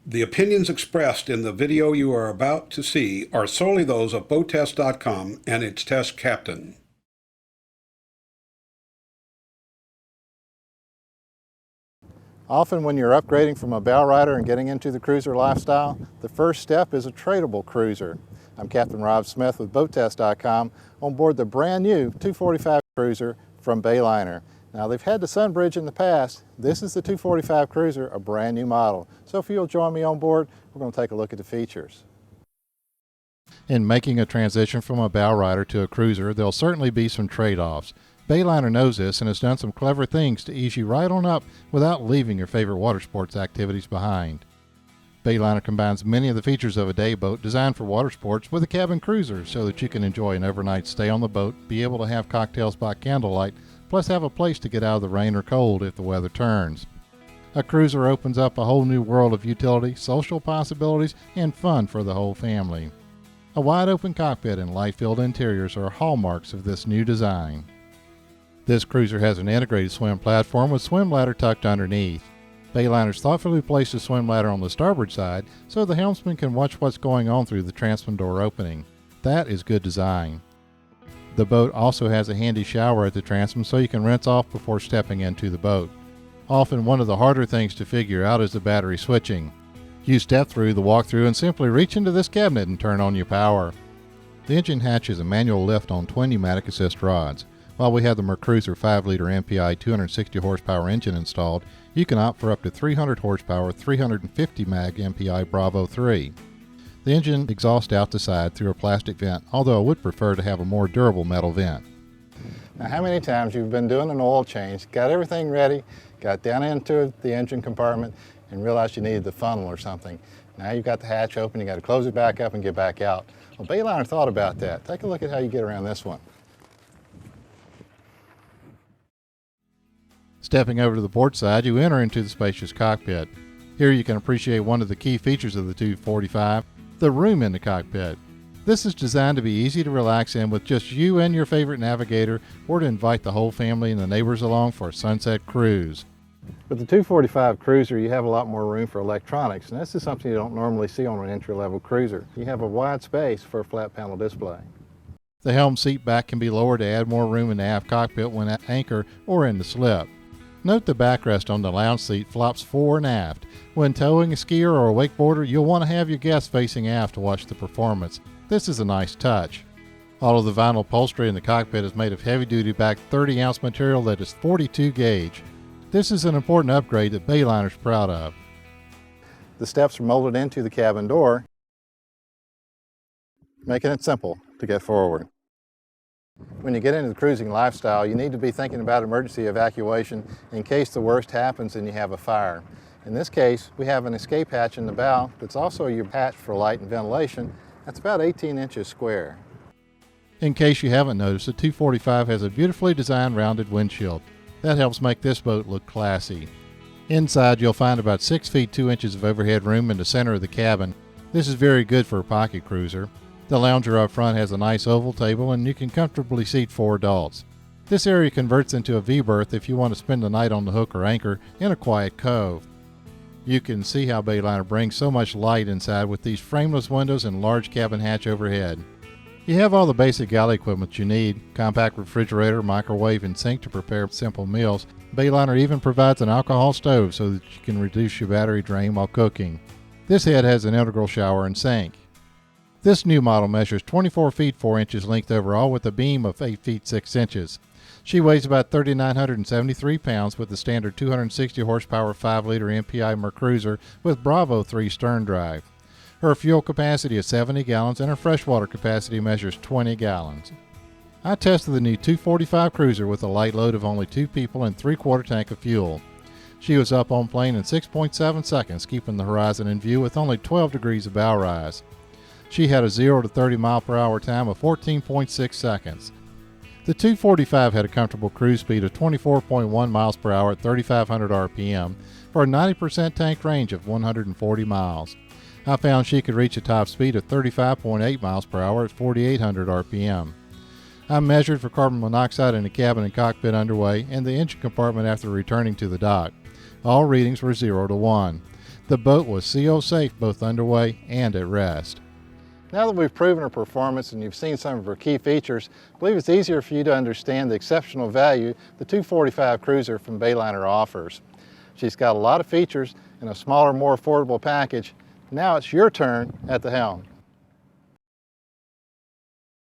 The opinions expressed in the video you are about to see are solely those of BoatTEST.com and its test captain. Often when you're upgrading from a bow rider and getting into the cruiser lifestyle, the first step is a tradable cruiser. I'm Captain Rob Smith with BoatTEST.com on board the brand new 245 cruiser from Bayliner. Now they've had the Sunbridge in the past. This is the 245 cruiser, a brand new model. So if you'll join me on board, we're going to take a look at the features. In making a transition from a bow rider to a cruiser, there'll certainly be some trade-offs. Bayliner knows this and has done some clever things to ease you right on up without leaving your favorite water sports activities behind. Bayliner combines many of the features of a day boat designed for water sports with a cabin cruiser so that you can enjoy an overnight stay on the boat, be able to have cocktails by candlelight, plus have a place to get out of the rain or cold if the weather turns. A cruiser opens up a whole new world of utility, social possibilities, and fun for the whole family. A wide open cockpit and light-filled interiors are hallmarks of this new design. This cruiser has an integrated swim platform with swim ladder tucked underneath. Bayliner's thoughtfully placed a swim ladder on the starboard side so the helmsman can watch what's going on through the transom door opening. That is good design. The boat also has a handy shower at the transom so you can rinse off before stepping into the boat. Often one of the harder things to figure out is the battery switching. You step through the walkthrough and simply reach into this cabinet and turn on your power. The engine hatch is a manual lift on twin pneumatic assist rods. While we have the Mercruiser 5-liter MPI 260 horsepower engine installed, you can opt for up to 300 horsepower 350 mag MPI Bravo 3. The engine exhausts out the side through a plastic vent, although I would prefer to have a more durable metal vent. Now, how many times you've been doing an oil change, got everything ready, got down into the engine compartment, and realized you needed the funnel or something. Now you've got the hatch open, you got to close it back up and get back out. Well, Bayliner thought about that. Take a look at how you get around this one. Stepping over to the port side, you enter into the spacious cockpit. Here you can appreciate one of the key features of the 245, the room in the cockpit. This is designed to be easy to relax in with just you and your favorite navigator, or to invite the whole family and the neighbors along for a sunset cruise. With the 245 cruiser, you have a lot more room for electronics, and this is something you don't normally see on an entry-level cruiser. You have a wide space for a flat panel display. The helm seat back can be lowered to add more room in the aft cockpit when at anchor or in the slip. Note the backrest on the lounge seat flops fore and aft. When towing a skier or a wakeboarder, you'll want to have your guests facing aft to watch the performance. This is a nice touch. All of the vinyl upholstery in the cockpit is made of heavy-duty back 30-ounce material that is 42 gauge. This is an important upgrade that Bayliner's proud of. The steps are molded into the cabin door, making it simple to get forward. When you get into the cruising lifestyle, you need to be thinking about emergency evacuation in case the worst happens and you have a fire. In this case, we have an escape hatch in the bow that's also your hatch for light and ventilation. That's about 18 inches square. In case you haven't noticed, the 245 has a beautifully designed rounded windshield. That helps make this boat look classy. Inside, you'll find about 6 feet 2 inches of overhead room in the center of the cabin. This is very good for a pocket cruiser. The lounger up front has a nice oval table and you can comfortably seat 4 adults. This area converts into a V-berth if you want to spend the night on the hook or anchor in a quiet cove. You can see how Bayliner brings so much light inside with these frameless windows and large cabin hatch overhead. You have all the basic galley equipment you need: compact refrigerator, microwave, and sink to prepare simple meals. Bayliner even provides an alcohol stove so that you can reduce your battery drain while cooking. This head has an integral shower and sink. This new model measures 24 feet 4 inches length overall with a beam of 8 feet 6 inches. She weighs about 3,973 pounds with the standard 260 horsepower 5-liter MPI Mercruiser with Bravo 3 stern drive. Her fuel capacity is 70 gallons and her freshwater capacity measures 20 gallons. I tested the new 245 cruiser with a light load of only 2 people and 3/4 tank of fuel. She was up on plane in 6.7 seconds, keeping the horizon in view with only 12 degrees of bow rise. She had a 0 to 30 mile per hour time of 14.6 seconds. The 245 had a comfortable cruise speed of 24.1 miles per hour at 3,500 RPM for a 90% tank range of 140 miles. I found she could reach a top speed of 35.8 miles per hour at 4,800 RPM. I measured for carbon monoxide in the cabin and cockpit underway and the engine compartment after returning to the dock. All readings were 0 to 1. The boat was seal safe both underway and at rest. Now that we've proven her performance and you've seen some of her key features, I believe it's easier for you to understand the exceptional value the 245 Cruiser from Bayliner offers. She's got a lot of features in a smaller, more affordable package. Now it's your turn at the helm.